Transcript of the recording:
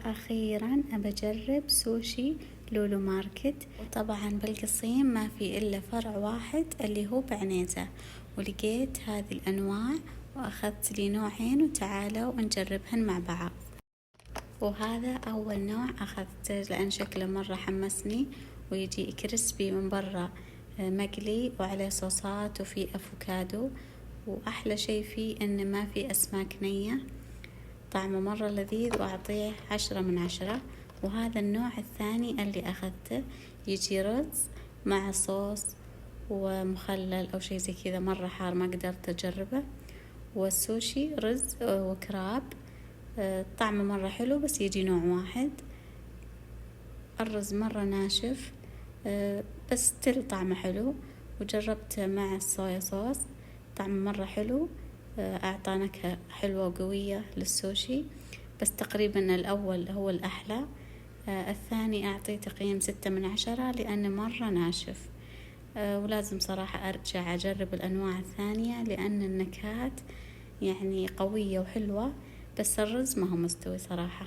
وأخيرا أبجرب سوشي لولو ماركت. وطبعا بالقصيم ما في إلا فرع واحد اللي هو بعنيزة، ولقيت هذه الأنواع وأخذت لي نوعين وتعالوا نجربهن مع بعض. وهذا أول نوع أخذته لأن شكله مرة حمسني، ويجي كريسبي من برا مقلي وعليه صوصات وفي أفوكادو، وأحلى شي فيه إنه ما في أسماك نية، طعمه مرة لذيذ وأعطيه 10/10. وهذا النوع الثاني اللي أخذته يجي رز مع صوص ومخلل أو شي زي كذا، مرة حار ما قدرت أجربه. والسوشي رز وكراب، طعمه مرة حلو بس يجي نوع واحد. الرز مرة ناشف بس طعمه حلو، وجربته مع الصويا صوص طعمه مرة حلو، أعطى نكهة حلوة وقوية للسوشي، بس تقريبا الأول هو الأحلى. الثاني أعطيه تقييم 6/10 لأنه مرة ناشف. ولازم صراحة أرجع أجرب الأنواع الثانية لأن النكهات يعني قوية وحلوة، بس الرز ما هو مستوي صراحة.